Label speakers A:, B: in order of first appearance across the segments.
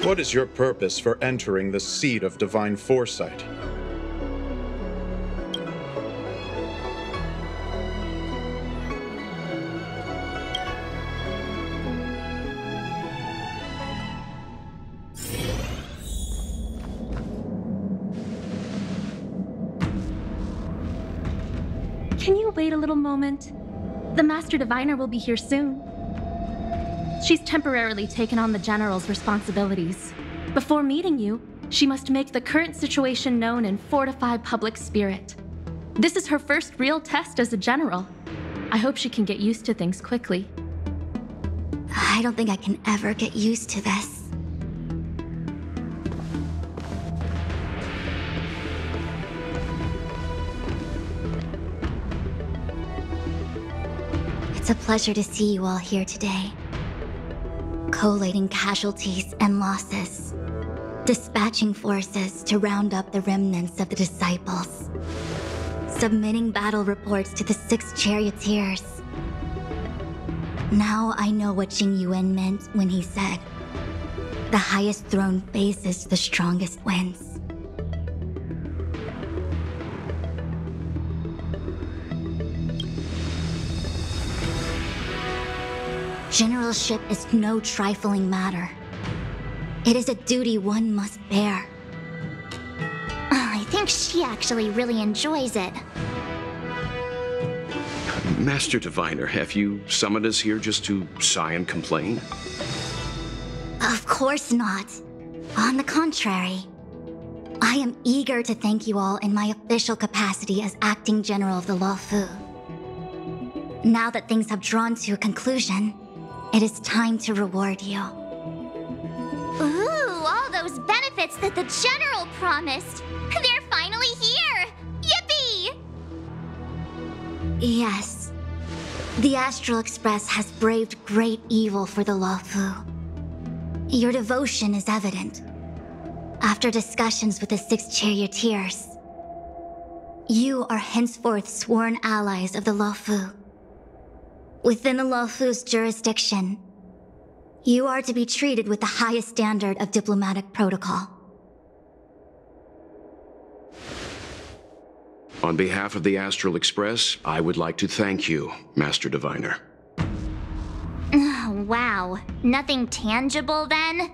A: What is your purpose for entering the seat of divine foresight?
B: Can you wait a little moment? The Master Diviner will be here soon. She's temporarily taken on the General's responsibilities. Before meeting you, she must make the current situation known and fortify public spirit. This is her first real test as a General. I hope she can get used to things quickly.
C: I don't think I can ever get used to this. It's a pleasure to see you all here today. Collating casualties and losses. Dispatching forces to round up the remnants of the disciples. Submitting battle reports to the 6 charioteers. Now I know what Jing Yuan meant when he said, "The highest throne faces the strongest wins." Generalship is no trifling matter. It is a duty one must bear.
D: I think she actually really enjoys it.
E: Master Diviner, have you summoned us here just to sigh and complain?
C: Of course not. On the contrary. I am eager to thank you all in my official capacity as acting general of the Luofu. Now that things have drawn to a conclusion, it is time to reward you.
D: Ooh, all those benefits that the General promised. They're finally here! Yippee!
C: Yes. The Astral Express has braved great evil for the Luofu. Your devotion is evident. After discussions with the 6 charioteers, you are henceforth sworn allies of the Luofu. Within the Luofu's jurisdiction, you are to be treated with the highest standard of diplomatic protocol.
E: On behalf of the Astral Express, I would like to thank you, Master Diviner.
D: Wow, nothing tangible then?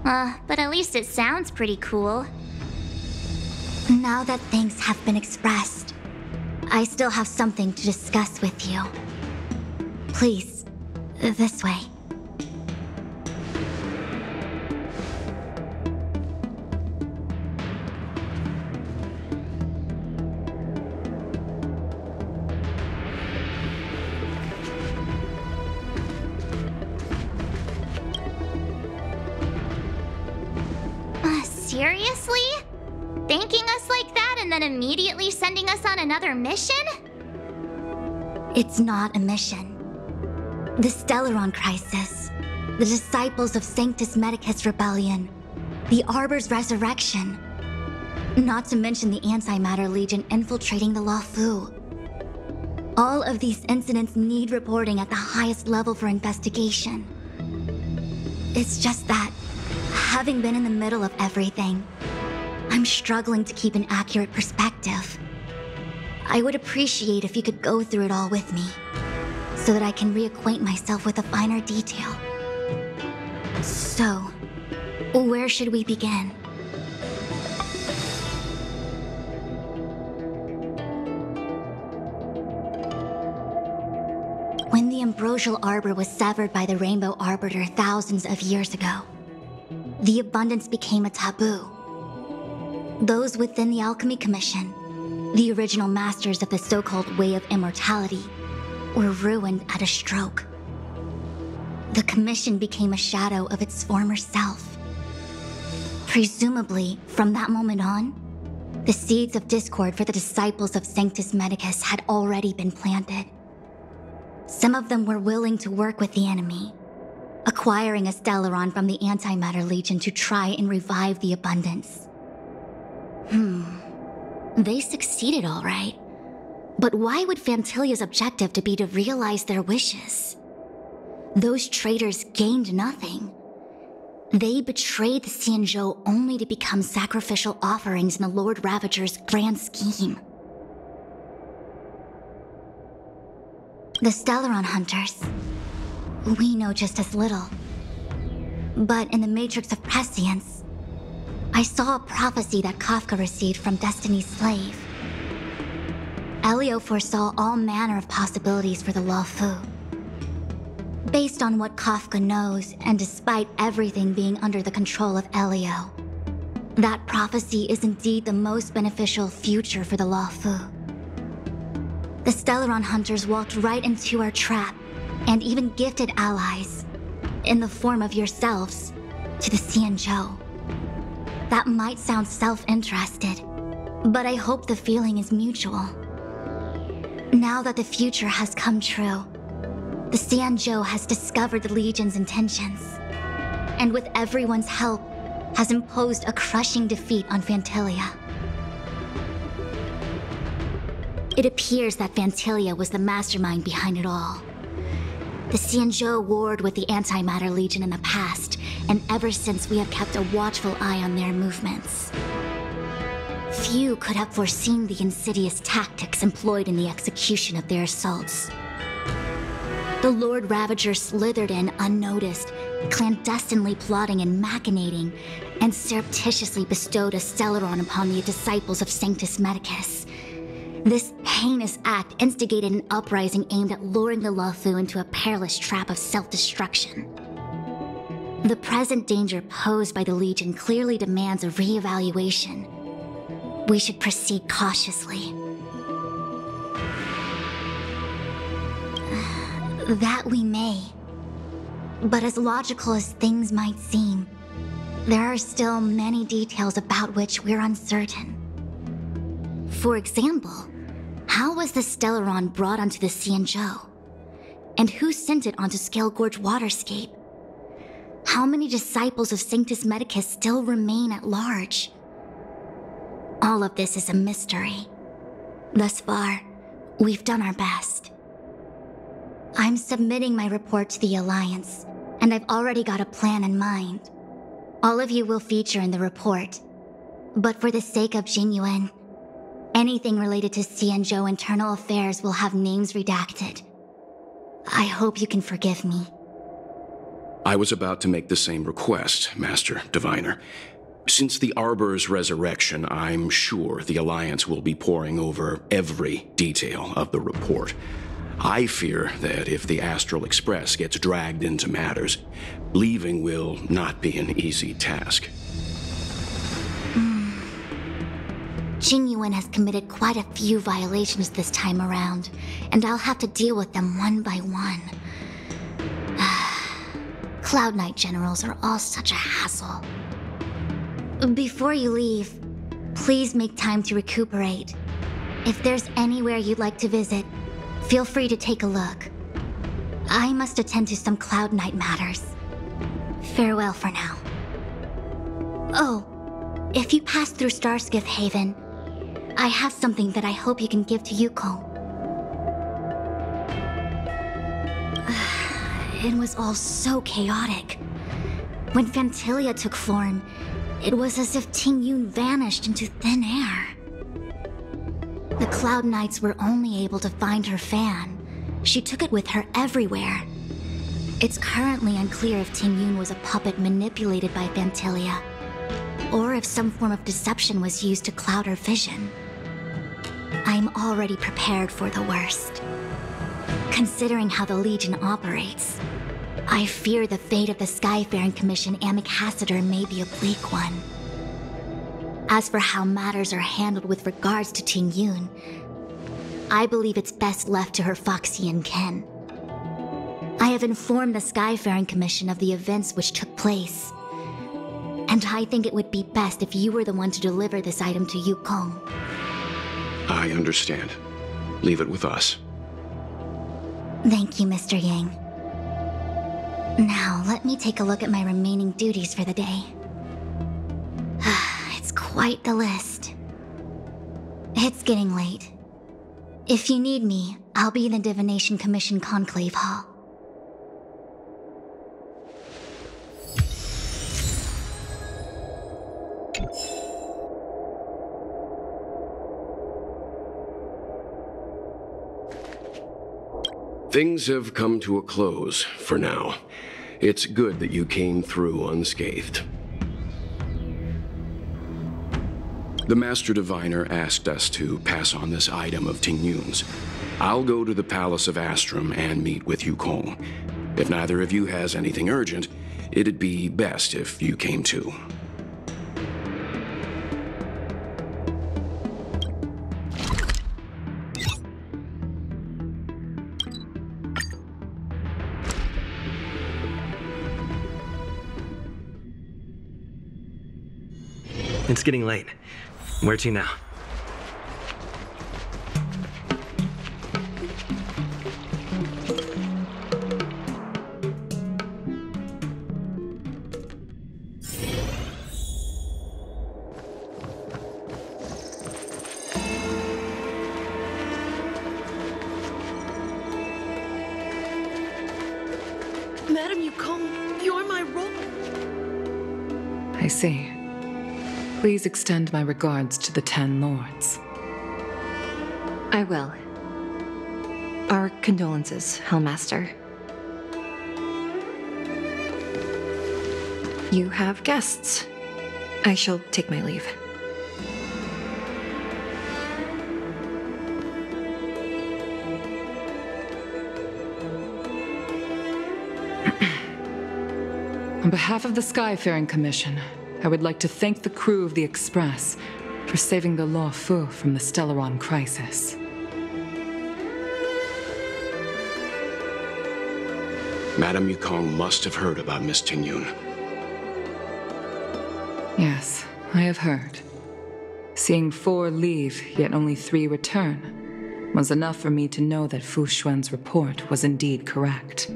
D: But at least it sounds pretty cool.
C: Now that things have been expressed, I still have something to discuss with you. Please, this way.
D: Seriously? Thanking us like that and then immediately sending us on another mission?
C: It's not a mission. The Stellaron Crisis, the Disciples of Sanctus Medicus Rebellion, the Arbor's resurrection, not to mention the Antimatter Legion infiltrating the Luofu. All of these incidents need reporting at the highest level for investigation. It's just that, having been in the middle of everything, I'm struggling to keep an accurate perspective. I would appreciate if you could go through it all with me, so that I can reacquaint myself with the finer detail. So, where should we begin? When the ambrosial arbor was severed by the Rainbow Arbiter thousands of years ago, the abundance became a taboo. Those within the Alchemy Commission, the original masters of the so-called Way of Immortality, were ruined at a stroke. The Commission became a shadow of its former self. Presumably, from that moment on, the seeds of discord for the disciples of Sanctus Medicus had already been planted. Some of them were willing to work with the enemy, acquiring a Stellaron from the Antimatter Legion to try and revive the abundance. They succeeded all right. But why would Fantilia's objective to be to realize their wishes? Those traitors gained nothing. They betrayed the Xianzhou only to become sacrificial offerings in the Lord Ravager's grand scheme. The Stellaron Hunters. We know just as little. But in the Matrix of Prescience, I saw a prophecy that Kafka received from Destiny's slave. Elio foresaw all manner of possibilities for the Luofu. Based on what Kafka knows, and despite everything being under the control of Elio, that prophecy is indeed the most beneficial future for the Luofu. The Stellaron Hunters walked right into our trap, and even gifted allies, in the form of yourselves, to the Xianzhou. That might sound self-interested, but I hope the feeling is mutual. Now that the future has come true, the Xianzhou has discovered the Legion's intentions, and with everyone's help, has imposed a crushing defeat on Phantilia. It appears that Phantilia was the mastermind behind it all. The Xianzhou warred with the Antimatter Legion in the past, and ever since we have kept a watchful eye on their movements. Few could have foreseen the insidious tactics employed in the execution of their assaults. The Lord Ravager slithered in unnoticed, clandestinely plotting and machinating, and surreptitiously bestowed a Stellaron upon the disciples of Sanctus Medicus. This heinous act instigated an uprising aimed at luring the Luofu into a perilous trap of self-destruction. The present danger posed by the Legion clearly demands a re-evaluation. We should proceed cautiously. That we may. But as logical as things might seem, there are still many details about which we're uncertain. For example, how was the Stellaron brought onto the Xianzhou? And who sent it onto Scale Gorge Waterscape? How many disciples of Sanctus Medicus still remain at large? All of this is a mystery. Thus far, we've done our best. I'm submitting my report to the Alliance, and I've already got a plan in mind. All of you will feature in the report, but for the sake of Jingyuan, anything related to Xianzhou internal affairs will have names redacted. I hope you can forgive me.
E: I was about to make the same request, Master Diviner. Since the Arbor's resurrection, I'm sure the Alliance will be poring over every detail of the report. I fear that if the Astral Express gets dragged into matters, leaving will not be an easy task.
C: Jingyuan has committed quite a few violations this time around, and I'll have to deal with them one by one. Cloud Knight generals are all such a hassle. Before you leave, please make time to recuperate. If there's anywhere you'd like to visit, feel free to take a look. I must attend to some Cloud Knight matters. Farewell for now. Oh, if you pass through Starskiff Haven, I have something that I hope you can give to Yukong. It was all so chaotic. When Phantilia took form, it was as if Tingyun vanished into thin air. The Cloud Knights were only able to find her fan. She took it with her everywhere. It's currently unclear if Tingyun was a puppet manipulated by Phantilia, or if some form of deception was used to cloud her vision. I'm already prepared for the worst. Considering how the Legion operates, I fear the fate of the Skyfaring Commission Ambassador may be a bleak one. As for how matters are handled with regards to Tingyun, I believe it's best left to her Foxian ken. I have informed the Skyfaring Commission of the events which took place, and I think it would be best if you were the one to deliver this item to Yukong.
E: I understand. Leave it with us.
C: Thank you, Mr. Yang. Now, let me take a look at my remaining duties for the day. It's quite the list. It's getting late. If you need me, I'll be in the Divination Commission Conclave Hall.
E: Things have come to a close for now. It's good that you came through unscathed. The Master Diviner asked us to pass on this item of Ting Yun's. I'll go to the Palace of Astrum and meet with Yukong. If neither of you has anything urgent, it'd be best if you came too.
F: It's getting late. Where to now?
G: Madam Yukong, you're my role.
H: I see. Please extend my regards to the 10 lords.
G: I will. Our condolences, Hellmaster. You have guests. I shall take my leave.
H: On behalf of the Skyfaring Commission, I would like to thank the crew of the Express for saving the Law Fu from the Stellaron crisis.
E: Madam Yukong must have heard about Miss Ting Yun.
H: Yes, I have heard. Seeing 4 leave, yet only 3 return, was enough for me to know that Fu Xuan's report was indeed correct.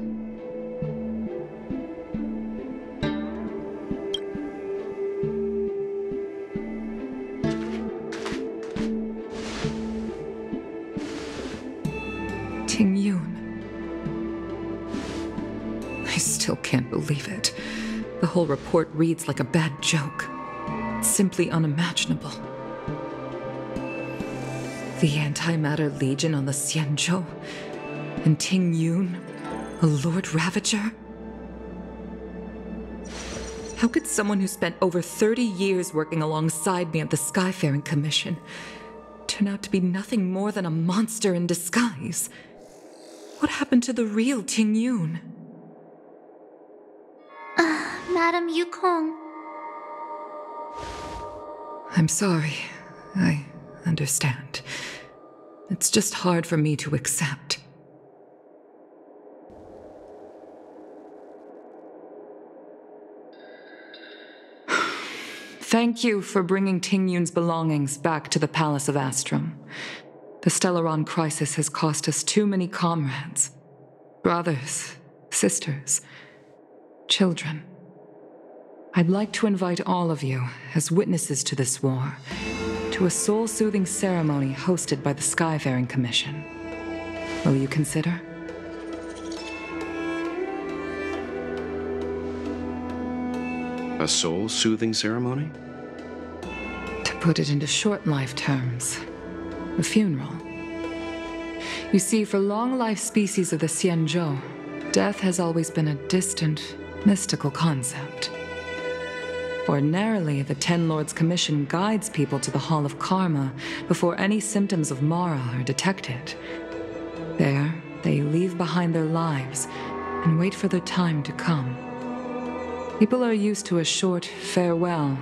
H: Ting Yun. I still can't believe it. The whole report reads like a bad joke. It's simply unimaginable. The Antimatter Legion on the Xianzhou, and Ting Yun, a Lord Ravager? How could someone who spent over 30 years working alongside me at the Skyfaring Commission turn out to be nothing more than a monster in disguise? What happened to the real Ting Yun?
D: Madam Yukong.
H: I'm sorry. I understand. It's just hard for me to accept. Thank you for bringing Ting Yun's belongings back to the Palace of Astrum. The Stellaron crisis has cost us too many comrades. Brothers, sisters, children. I'd like to invite all of you, as witnesses to this war, to a soul-soothing ceremony hosted by the Skyfaring Commission. Will you consider?
E: A soul-soothing ceremony?
H: To put it into short life terms, a funeral. You see, for long-life species of the Xianzhou, death has always been a distant, mystical concept. Ordinarily, the Ten Lords Commission guides people to the Hall of Karma before any symptoms of Mara are detected. There, they leave behind their lives and wait for their time to come. People are used to a short farewell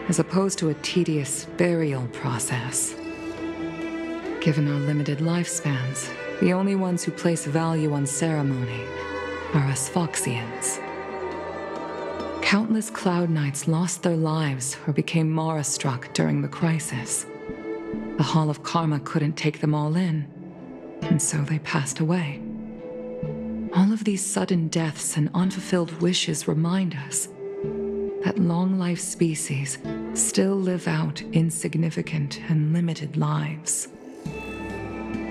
H: as opposed to a tedious burial process. Given our limited lifespans, the only ones who place value on ceremony are us Foxians. Countless Cloud Knights lost their lives or became Mara-struck during the crisis. The Hall of Karma couldn't take them all in, and so they passed away. All of these sudden deaths and unfulfilled wishes remind us that long-life species still live out insignificant and limited lives.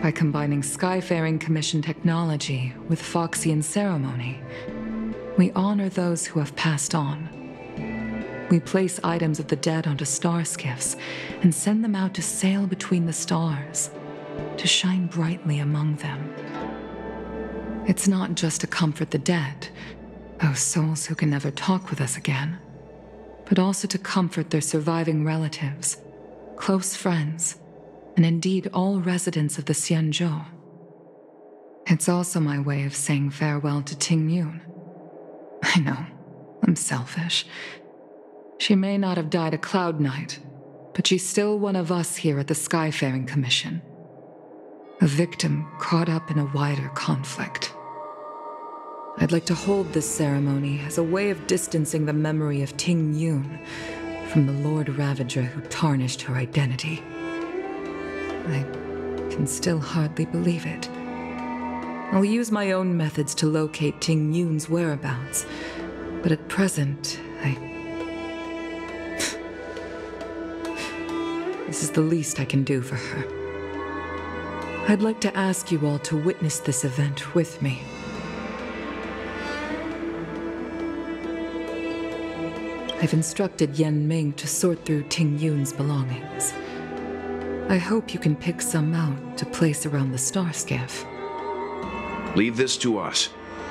H: By combining Skyfaring Commission technology with Foxian ceremony, we honor those who have passed on. We place items of the dead onto star skiffs and send them out to sail between the stars, to shine brightly among them. It's not just to comfort the dead, those souls who can never talk with us again, but also to comfort their surviving relatives, close friends, and indeed all residents of the Xianzhou. It's also my way of saying farewell to Ting Yun. I know, I'm selfish. She may not have died a Cloud Knight, but she's still one of us here at the Skyfaring Commission. A victim caught up in a wider conflict. I'd like to hold this ceremony as a way of distancing the memory of Ting Yun from the Lord Ravager who tarnished her identity. I can still hardly believe it. I'll use my own methods to locate Ting Yun's whereabouts, but at present, This is the least I can do for her. I'd like to ask you all to witness this event with me. I've instructed Yan Ming to sort through Ting Yun's belongings. I hope you can pick some out to place around the star skiff.
E: Leave this to us.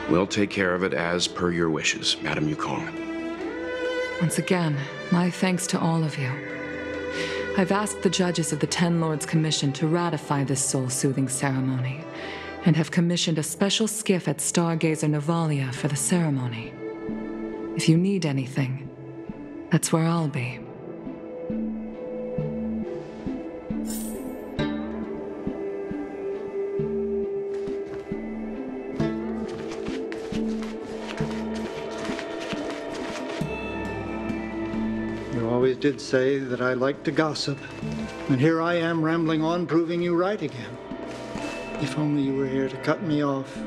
E: We'll take care of it as per your wishes, Madame Yukong.
H: Once again, my thanks to all of you. I've asked the judges of the Ten Lords Commission to ratify this soul-soothing ceremony, and have commissioned a special skiff at Stargazer Navalia for the ceremony. If you need anything, that's where I'll be.
I: You always did say that I like to gossip, and here I am rambling on, proving you right again. If only you were here to cut me off.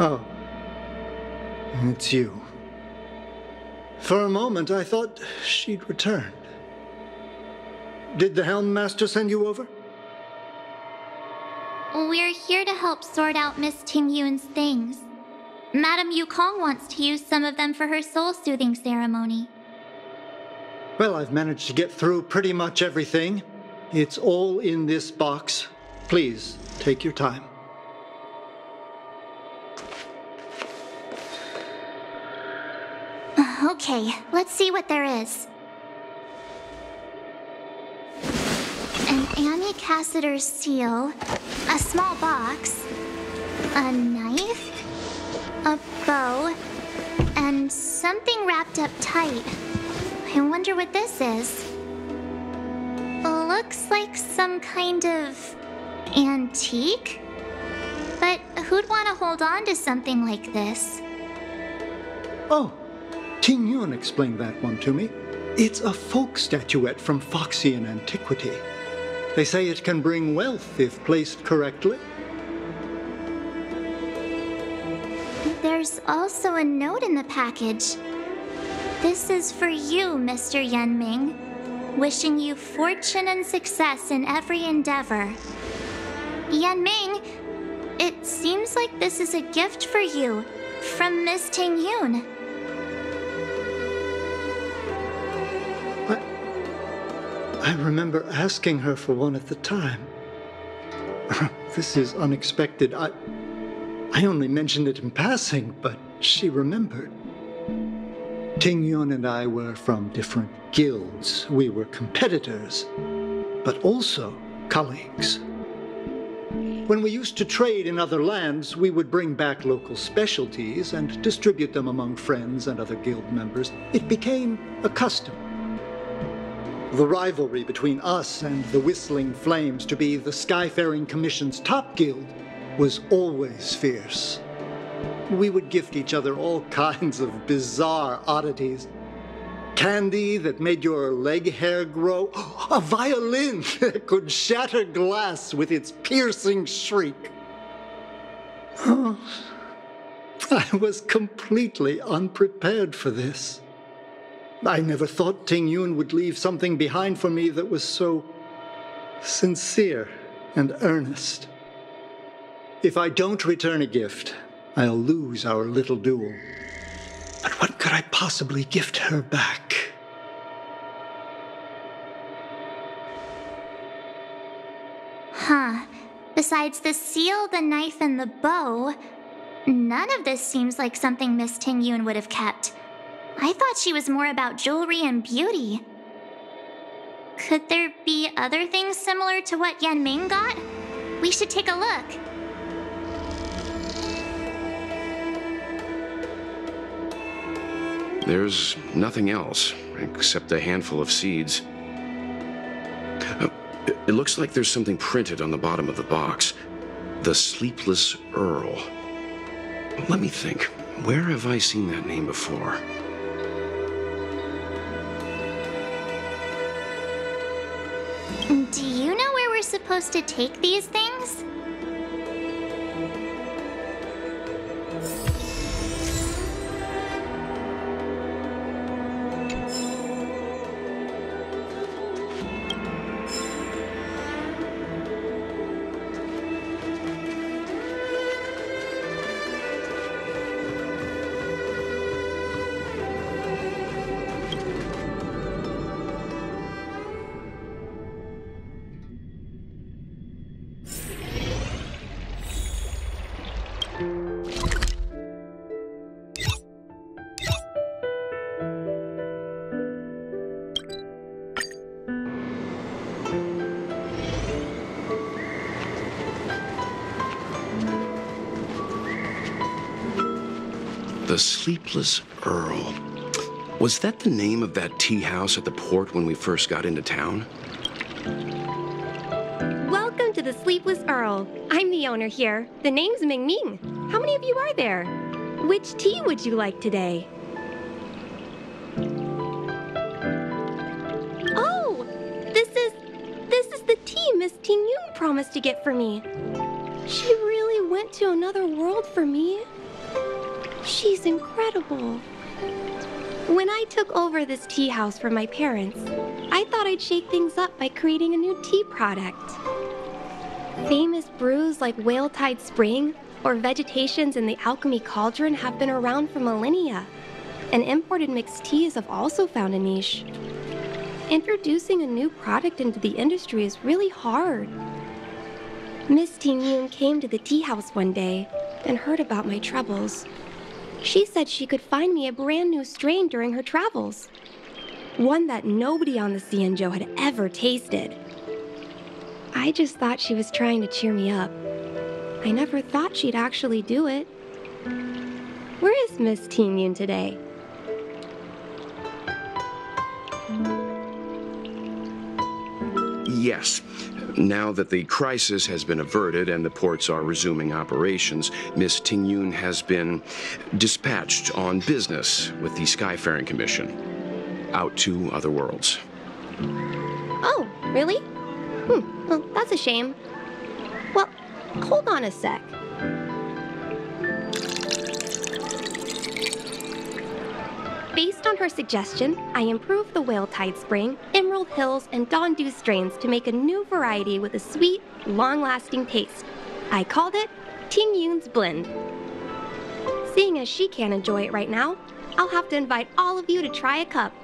I: Oh, it's you. For a moment, I thought she'd returned. Did the Helm Master send you over?
D: We're here to help sort out Miss Ting Yun's things. Madame Yukong wants to use some of them for her soul-soothing ceremony.
I: Well, I've managed to get through pretty much everything. It's all in this box. Please, take your time.
D: Okay, let's see what there is. An Annie Cassiter's seal, a small box, a knife, a bow, and something wrapped up tight. I wonder what this is. Looks like some kind of antique? But who'd want to hold on to something like this?
I: Oh, Ting Yun explained that one to me. It's a folk statuette from Foxian antiquity. They say it can bring wealth if placed correctly.
D: There's also a note in the package. This is for you, Mr. Yan Ming. Wishing you fortune and success in every endeavor. Yan Ming, it seems like this is a gift for you from Miss Ting Yun.
I: I remember asking her for one at the time. This is unexpected. I only mentioned it in passing, but she remembered. Ting Yun and I were from different guilds. We were competitors, but also colleagues. When we used to trade in other lands, we would bring back local specialties and distribute them among friends and other guild members. It became a custom. The rivalry between us and the Whistling Flames to be the Skyfaring Commission's top guild was always fierce. We would gift each other all kinds of bizarre oddities. Candy that made your leg hair grow. A violin that could shatter glass with its piercing shriek. Oh, I was completely unprepared for this. I never thought Ting Yun would leave something behind for me that was so sincere and earnest. If I don't return a gift, I'll lose our little duel. But what could I possibly gift her back?
D: Huh. Besides the seal, the knife, and the bow, none of this seems like something Miss Ting-Yun would have kept. I thought she was more about jewelry and beauty. Could there be other things similar to what Yanming got? We should take a look.
E: There's nothing else, except a handful of seeds. It looks like there's something printed on the bottom of the box. The Sleepless Earl. Let me think. Where have I seen that name before?
D: Do you know where we're supposed to take these things?
E: The Sleepless Earl. Was that the name of that tea house at the port when we first got into town?
J: Welcome to the Sleepless Earl. I'm the owner here. The name's Ming Ming. How many of you are there? Which tea would you like today? Oh, this is the tea Miss Ting-Yun promised to get for me. She really went to another world for me. She's incredible. When I took over this tea house from my parents, I thought I'd shake things up by creating a new tea product. Famous brews like Whale Tide Spring or Vegetations in the Alchemy Cauldron have been around for millennia, and imported mixed teas have also found a niche. Introducing a new product into the industry is really hard. Miss Ting-Yun came to the tea house one day and heard about my troubles. She said she could find me a brand new strain during her travels. One that nobody on the Xianzhou had ever tasted. I just thought she was trying to cheer me up. I never thought she'd actually do it. Where is Miss Ting-Yun today?
E: Yes. Now that the crisis has been averted and the ports are resuming operations, Miss Ting-Yun has been dispatched on business with the Skyfaring Commission out to other worlds.
J: Oh, really? Well, that's a shame. Well, hold on a sec. Based on her suggestion, I improved the Whale Tide Spring, Emerald Hills, and Dawn Dew strains to make a new variety with a sweet, long-lasting taste. I called it Ting-Yun's Blend. Seeing as she can't enjoy it right now, I'll have to invite all of you to try a cup.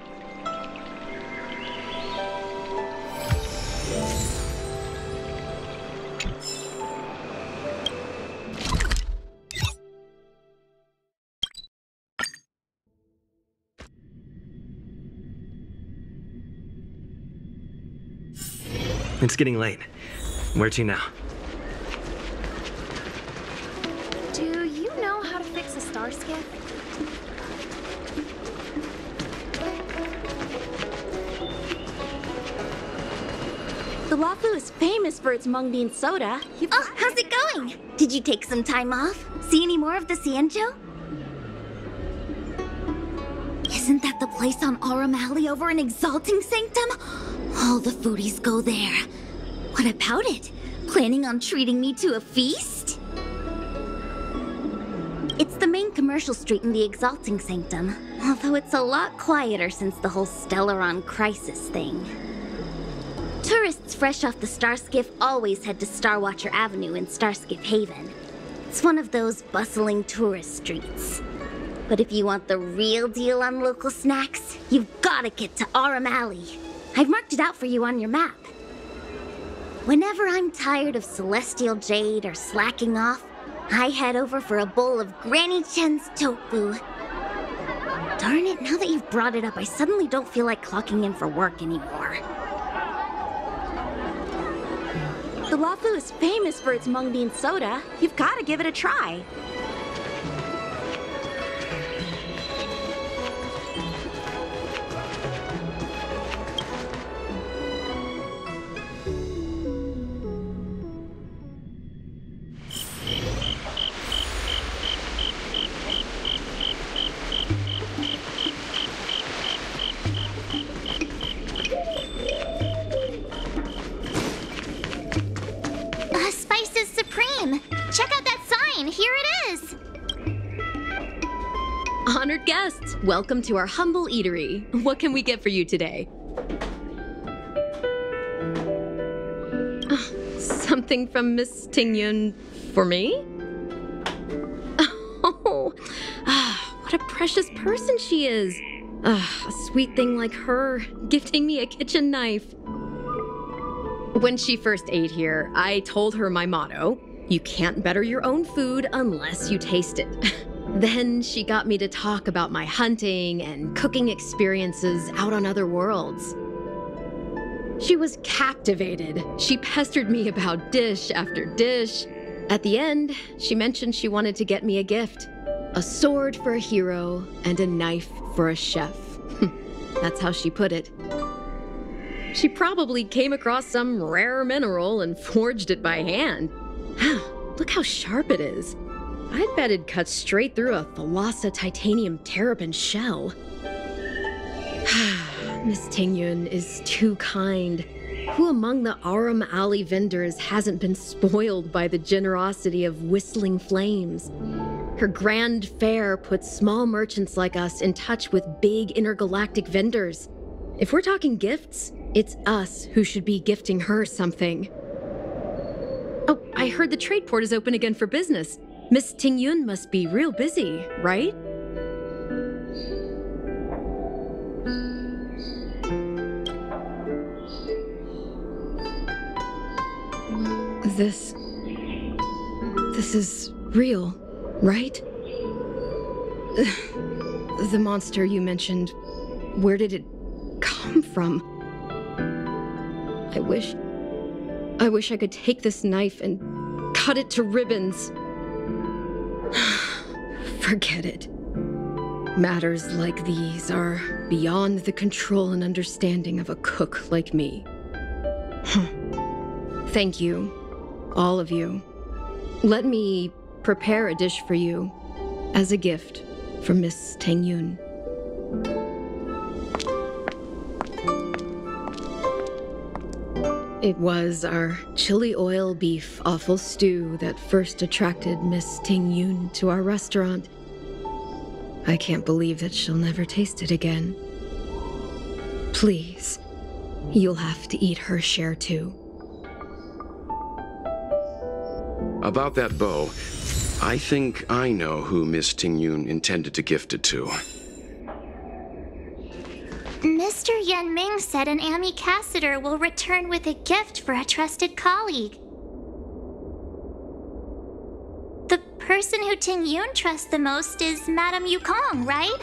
F: It's getting late. Where to now?
B: Do you know how to fix a star skiff? The Luofu is famous for its mung bean soda.
C: Oh, how's it going? Did you take some time off? See any more of the Xianzhou? Isn't that the place on Aurum Alley over in Exalting Sanctum? All the foodies go there. What about it? Planning on treating me to a feast? It's the main commercial street in the Exalting Sanctum, although it's a lot quieter since the whole Stellaron crisis thing. Tourists fresh off the Starskiff always head to Starwatcher Avenue in Starskiff Haven. It's one of those bustling tourist streets. But if you want the real deal on local snacks, you've gotta get to Aurum Alley. I've marked it out for you on your map. Whenever I'm tired of celestial jade or slacking off, I head over for a bowl of Granny Chen's tofu. Darn it, now that you've brought it up, I suddenly don't feel like clocking in for work anymore.
K: The Lafu is famous for its mung bean soda. You've got to give it a try.
D: Spice is supreme! Check out that sign! Here it is!
L: Honored guests, welcome to our humble eatery. What can we get for you today? Something from Miss Tingyun for me? Oh, what a precious person she is. A sweet thing like her, gifting me a kitchen knife. When she first ate here, I told her my motto: you can't better your own food unless you taste it. Then she got me to talk about my hunting and cooking experiences out on other worlds. She was captivated. She pestered me about dish after dish. At the end, she mentioned she wanted to get me a gift: a sword for a hero and a knife for a chef. That's how she put it. She probably came across some rare mineral and forged it by hand. Look how sharp it is. I'd bet it'd cut straight through a Thalassa titanium terrapin shell. Miss Tingyun is too kind. Who among the Aram Alley vendors hasn't been spoiled by the generosity of whistling flames? Her grand fare puts small merchants like us in touch with big intergalactic vendors. If we're talking gifts, it's us who should be gifting her something. Oh, I heard the trade port is open again for business. Miss Tingyun must be real busy, right? This is real, right? The monster you mentioned, where did it come from? I wish I could take this knife and cut it to ribbons. Forget it. Matters like these are beyond the control and understanding of a cook like me. Thank you, all of you. Let me prepare a dish for you as a gift from Miss Tingyun. It was our chili oil beef offal stew that first attracted Miss Tingyun to our restaurant. I can't believe that she'll never taste it again. Please, you'll have to eat her share too.
E: About that bow, I think I know who Miss Tingyun intended to gift it to.
D: Mr. Yenming said an ambassador will return with a gift for a trusted colleague. The person who Tingyun trusts the most is Madame Yukong, right?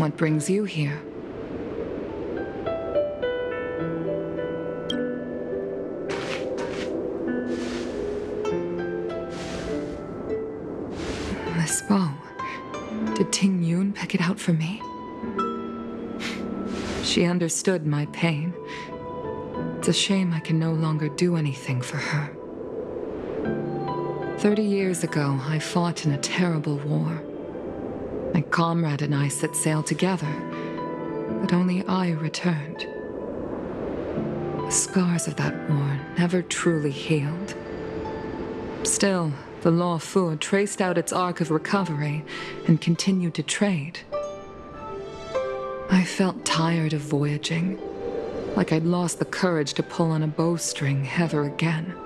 H: What brings you here? This bow. Did Ting Yun pick it out for me? She understood my pain. It's a shame I can no longer do anything for her. 30 years ago, I fought in a terrible war. My comrade and I set sail together, but only I returned. The scars of that war never truly healed. Still, the Law Fu traced out its arc of recovery and continued to trade. I felt tired of voyaging, like I'd lost the courage to pull on a bowstring ever again.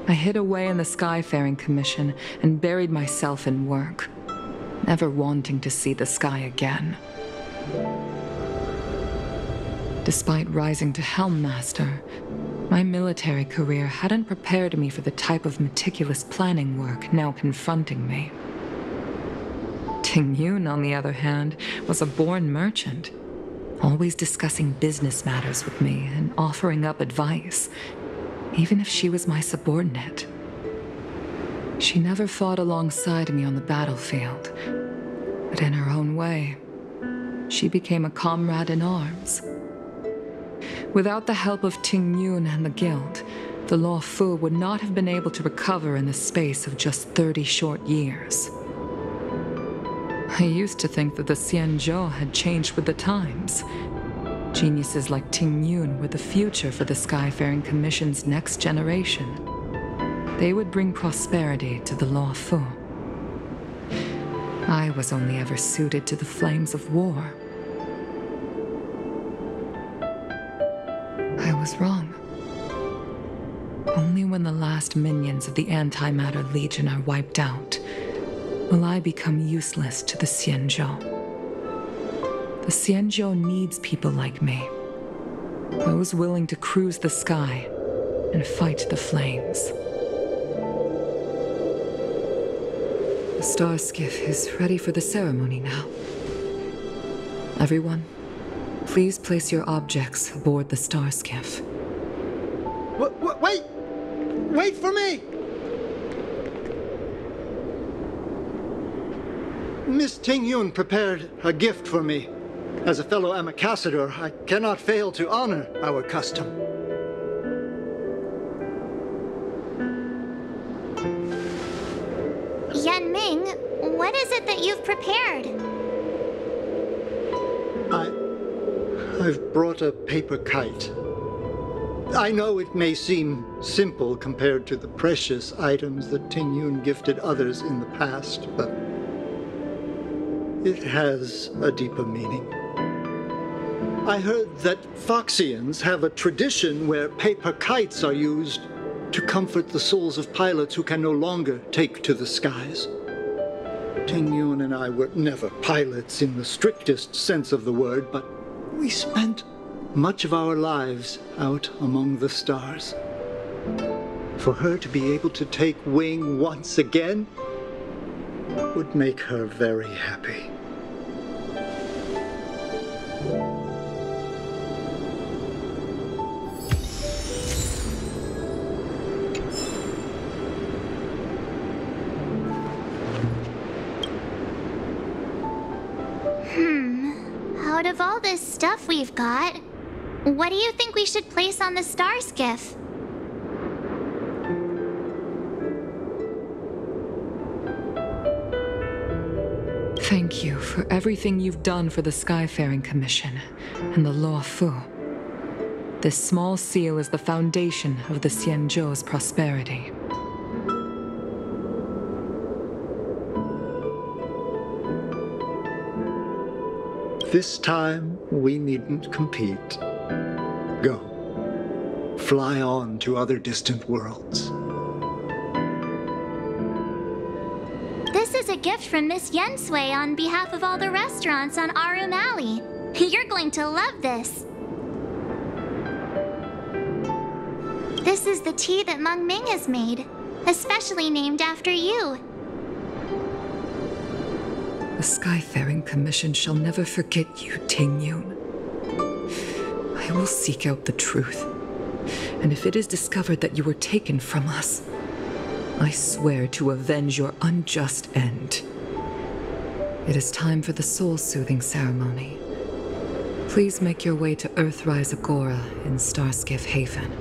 H: I hid away in the Skyfaring Commission and buried myself in work, never wanting to see the sky again. Despite rising to Helm Master, my military career hadn't prepared me for the type of meticulous planning work now confronting me. Ting Yun, on the other hand, was a born merchant, always discussing business matters with me and offering up advice, even if she was my subordinate. She never fought alongside me on the battlefield, but in her own way, she became a comrade in arms. Without the help of Ting Yun and the Guild, the Law Fu would not have been able to recover in the space of just 30 short years. I used to think that the Xianzhou had changed with the times. Geniuses like Ting Yun were the future for the Skyfaring Commission's next generation. They would bring prosperity to the Law Fu. I was only ever suited to the flames of war. I was wrong. Only when the last minions of the Antimatter Legion are wiped out will I become useless to the Xianzhou. The Xianzhou needs people like me, those willing to cruise the sky and fight the flames. The star skiff is ready for the ceremony now. Everyone, please place your objects aboard the star skiff.
I: Wait! Wait for me! Miss Ting Yun prepared a gift for me. As a fellow ambassador, I cannot fail to honor our custom.
D: Yanming, what is it that you've prepared?
I: I've brought a paper kite. I know it may seem simple compared to the precious items that Ting Yun gifted others in the past, but it has a deeper meaning. I heard that Foxians have a tradition where paper kites are used to comfort the souls of pilots who can no longer take to the skies. Ting Yun and I were never pilots in the strictest sense of the word, but we spent much of our lives out among the stars. For her to be able to take wing once again would make her very happy.
D: Out of all this stuff we've got, what do you think we should place on the star skiff?
H: Thank you for everything you've done for the Skyfaring Commission and the Law Fu. This small seal is the foundation of the Xianzhou's prosperity.
I: This time, we needn't compete. Go. Fly on to other distant worlds.
D: This is a gift from Miss Yensui on behalf of all the restaurants on Arum Alley. You're going to love this. This is the tea that Meng Ming has made, especially named after you.
H: The Skyfaring Commission shall never forget you, Ting Yun. I will seek out the truth, and if it is discovered that you were taken from us, I swear to avenge your unjust end. It is time for the soul-soothing ceremony. Please make your way to Earthrise Agora in Starskiff Haven.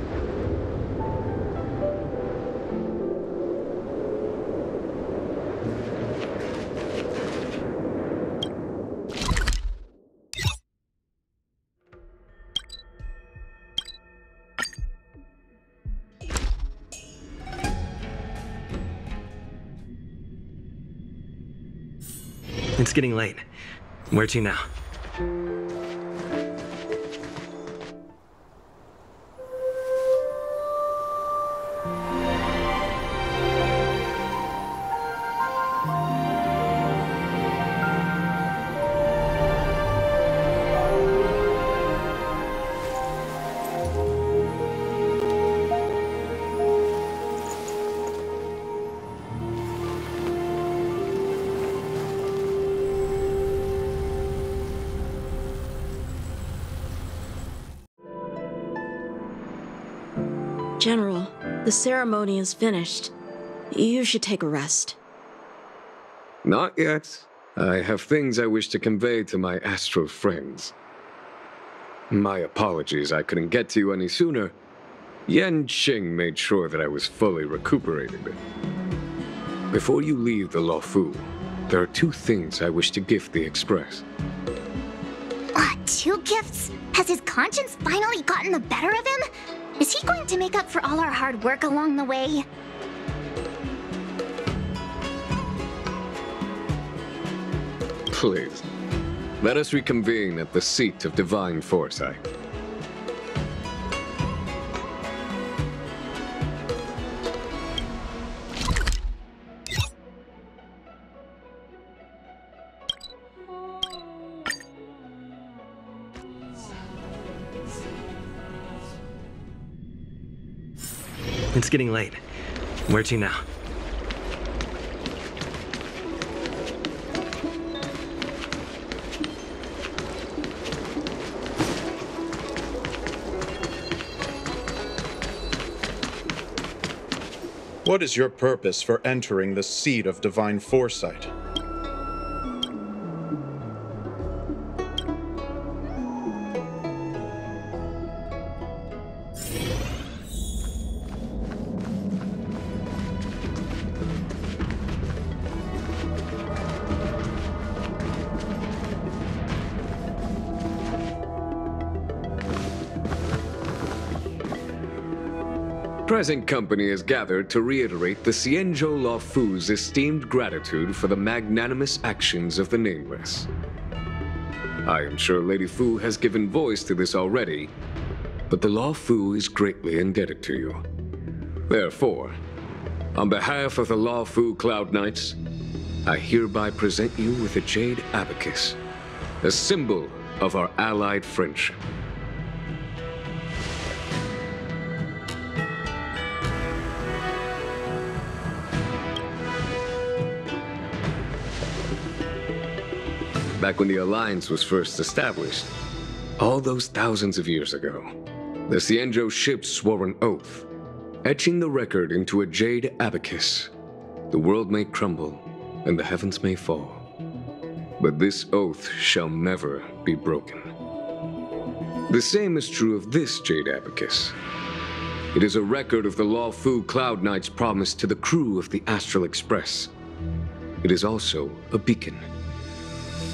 F: It's getting late. Where to now?
K: General, the ceremony is finished. You should take a rest.
M: Not yet. I have things I wish to convey to my astral friends. My apologies, I couldn't get to you any sooner. Yen Qing made sure that I was fully recuperated. Before you leave the Luofu, there are 2 things I wish to gift the Express.
D: 2 gifts? Has his conscience finally gotten the better of him? Is he going to make up for all our hard work along the way?
M: Please, let us reconvene at the seat of divine foresight.
F: It's getting late. Where to now?
A: What is your purpose for entering the seat of divine foresight?
M: Present company is gathered to reiterate the Xianzhou Luofu's esteemed gratitude for the magnanimous actions of the Nameless. I am sure Lady Fu has given voice to this already, but the Luofu is greatly indebted to you. Therefore, on behalf of the Luofu Cloud Knights, I hereby present you with a Jade Abacus, a symbol of our allied friendship. Back when the Alliance was first established, all those thousands of years ago, the Xianzhou ships swore an oath, etching the record into a Jade Abacus. The world may crumble, and the heavens may fall, but this oath shall never be broken. The same is true of this Jade Abacus. It is a record of the Luofu Cloud Knight's promise to the crew of the Astral Express. It is also a beacon.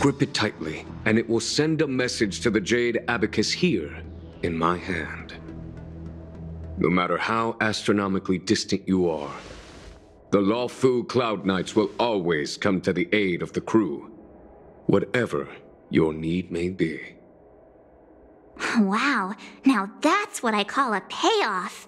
M: Grip it tightly, and it will send a message to the Jade Abacus here, in my hand. No matter how astronomically distant you are, the Luofu Cloud Knights will always come to the aid of the crew, whatever your need may be.
D: Wow, now that's what I call a payoff.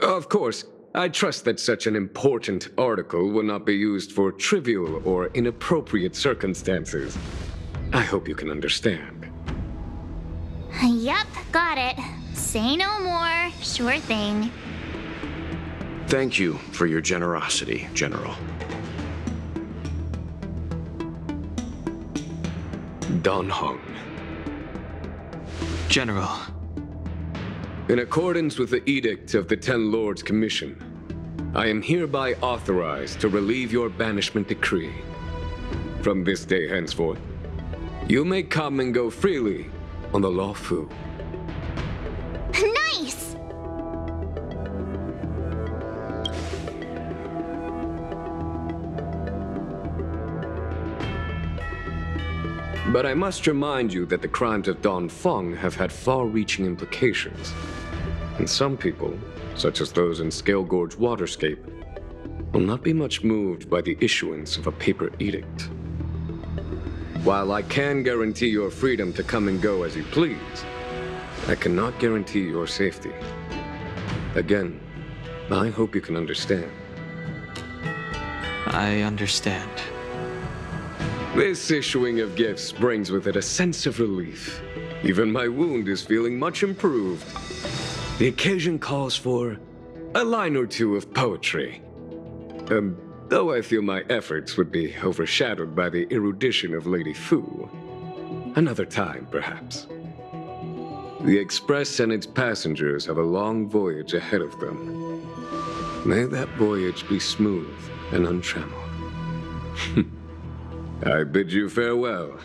M: Of course, I trust that such an important article will not be used for trivial or inappropriate circumstances. I hope you can understand.
D: Yup, got it. Say no more. Sure thing.
E: Thank you for your generosity, General.
M: Don Hong.
N: General.
M: In accordance with the Edict of the Ten Lords Commission, I am hereby authorized to relieve your banishment decree. From this day henceforth, you may come and go freely on the Law Fu.
D: Nice!
M: But I must remind you that the crimes of Don Feng have had far-reaching implications. And some people, such as those in Scale Gorge Waterscape, will not be much moved by the issuance of a paper edict. While I can guarantee your freedom to come and go as you please, I cannot guarantee your safety. Again, I hope you can understand.
N: I understand.
M: This issuing of gifts brings with it a sense of relief. Even my wound is feeling much improved. The occasion calls for a line or two of poetry. Though I feel my efforts would be overshadowed by the erudition of Lady Fu. Another time, perhaps. The Express and its passengers have a long voyage ahead of them. May that voyage be smooth and untrammeled. I bid you farewell,